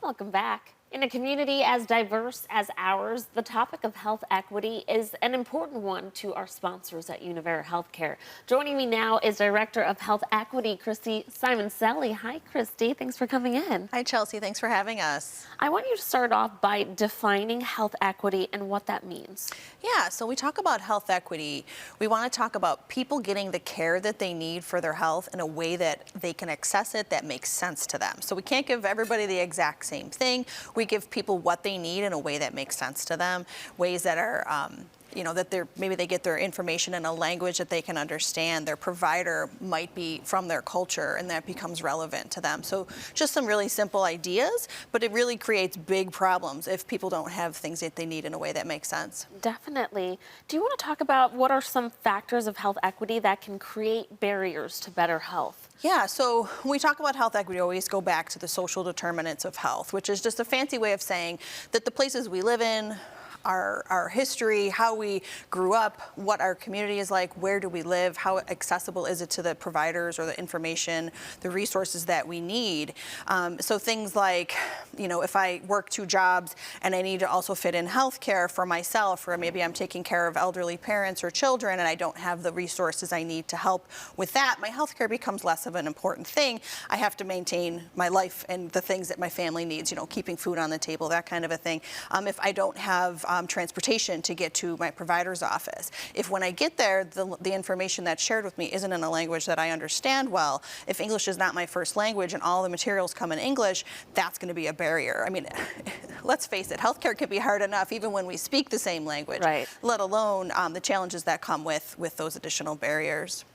Welcome back. In a community as diverse as ours, the topic of health equity is an important one to our sponsors at Univera Healthcare. Joining me now is Director of Health Equity, Christy Simoncelli. Hi, Christy. Thanks for coming in. Hi, Chelsea. Thanks for having us. I want you to start off by defining health equity and what that means. Yeah, so we talk about health equity. We want to talk about people getting the care that they need for their health in a way that they can access it that makes sense to them. So we can't give everybody the exact same thing. We give people what they need in a way that makes sense to them, ways that are that maybe they get their information in a language that they can understand. Their provider might be from their culture, and that becomes relevant to them. So just some really simple ideas, but it really creates big problems if people don't have things that they need in a way that makes sense. Definitely. Do you want to talk about what are some factors of health equity that can create barriers to better health? Yeah, so when we talk about health equity, we always go back to the social determinants of health, which is just a fancy way of saying that the places we live in, our history, how we grew up, what our community is like, where do we live, how accessible is it to the providers or the information, the resources that we need. So things like, if I work 2 jobs and I need to also fit in healthcare for myself, or maybe I'm taking care of elderly parents or children and I don't have the resources I need to help with that, my healthcare becomes less of an important thing. I have to maintain my life and the things that my family needs, keeping food on the table, that kind of a thing. If I don't have transportation to get to my provider's office. If when I get there, the information that's shared with me isn't in a language that I understand well, if English is not my first language and all the materials come in English, that's going to be a barrier. I mean, let's face it, healthcare can be hard enough even when we speak the same language, right, let alone the challenges that come with those additional barriers.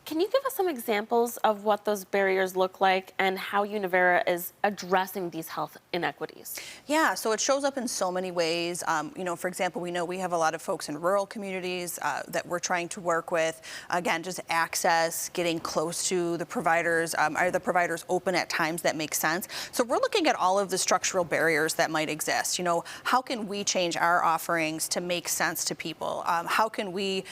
Can you give us some examples of what those barriers look like and how Univera is addressing these health inequities? Yeah, so it shows up in so many ways. For example, we know we have a lot of folks in rural communities that we're trying to work with. Again, just access, getting close to the providers. Are the providers open at times that make sense? So we're looking at all of the structural barriers that might exist. How can we change our offerings to make sense to people? How can we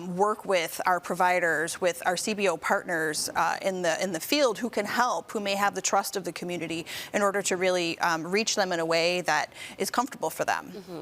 work with our providers, with our CBO partners in the field who can help, who may have the trust of the community in order to really reach them in a way that is comfortable for them. Mm-hmm.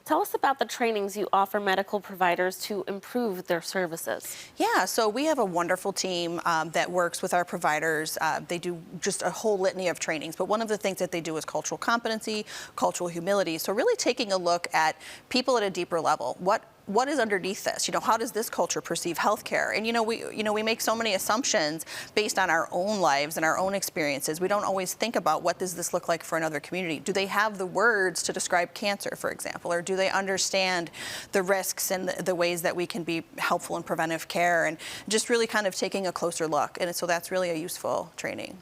Tell us about the trainings you offer medical providers to improve their services. Yeah, so we have a wonderful team that works with our providers. They do just a whole litany of trainings, but one of the things that they do is cultural competency, cultural humility. So really taking a look at people at a deeper level. What is underneath this? How does this culture perceive healthcare? And we make so many assumptions based on our own lives and our own experiences. We don't always think about what does this look like for another community. Do they have the words to describe cancer, for example, or do they understand the risks and the ways that we can be helpful in preventive care, and just really kind of taking a closer look. And so that's really a useful training.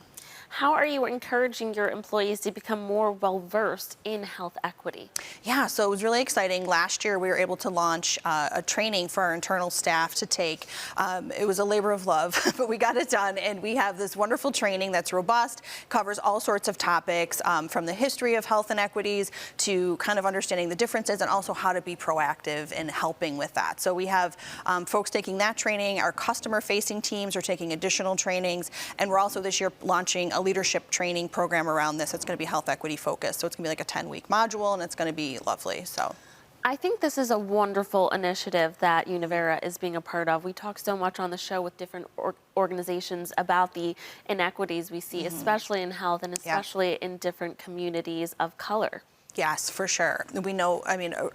How are you encouraging your employees to become more well-versed in health equity? Yeah, so it was really exciting. Last year, we were able to launch a training for our internal staff to take. It was a labor of love, but we got it done, and we have this wonderful training that's robust, covers all sorts of topics, from the history of health inequities to kind of understanding the differences and also how to be proactive in helping with that. So we have folks taking that training. Our customer-facing teams are taking additional trainings, and we're also this year launching a leadership training program around this. It's going to be health equity focused. So it's going to be like a 10-week module, and it's going to be lovely. So I think this is a wonderful initiative that Univera is being a part of. We talk so much on the show with different organizations about the inequities we see, especially in health and especially in different communities of color. Yes, for sure. We know,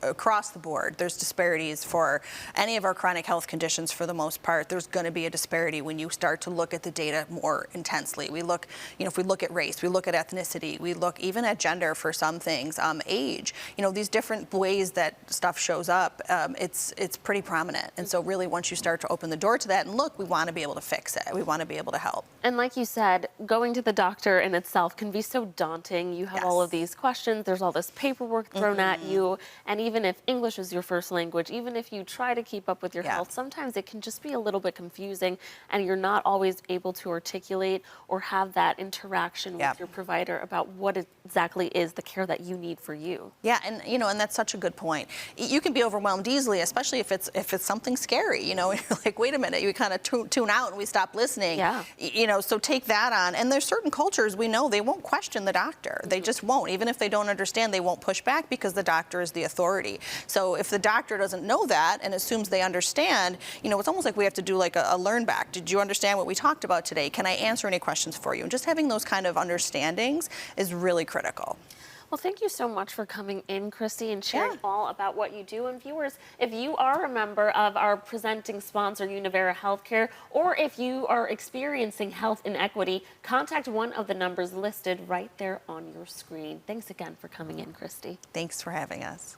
across the board, there's disparities for any of our chronic health conditions for the most part. There's going to be a disparity when you start to look at the data more intensely. We look, if we look at race, we look at ethnicity, we look even at gender for some things, age, these different ways that stuff shows up, it's pretty prominent. And so really once you start to open the door to that and look, we want to be able to fix it. We want to be able to help. And like you said, going to the doctor in itself can be so daunting. You have all of these questions, there's all this paperwork thrown at you. And even if English is your first language, even if you try to keep up with your Yeah. health, sometimes it can just be a little bit confusing and you're not always able to articulate or have that interaction Yeah. with your provider about what exactly is the care that you need for you. Yeah, and and that's such a good point. You can be overwhelmed easily, especially if it's something scary. You're like, wait a minute, you kind of tune out and we stop listening. Yeah. So take that on. And there's certain cultures we know they won't question the doctor. They just won't. Even if they don't understand, they won't push back because the doctor is the authority. So if the doctor doesn't know that and assumes they understand, it's almost like we have to do like a learn back. Did you understand what we talked about today? Can I answer any questions for you? And just having those kind of understandings is really critical. Well, thank you so much for coming in, Christy, and sharing Yeah. all about what you do. And viewers, if you are a member of our presenting sponsor, Univera Healthcare, or if you are experiencing health inequity, contact one of the numbers listed right there on your screen. Thanks again for coming in, Christy. Thanks for having us.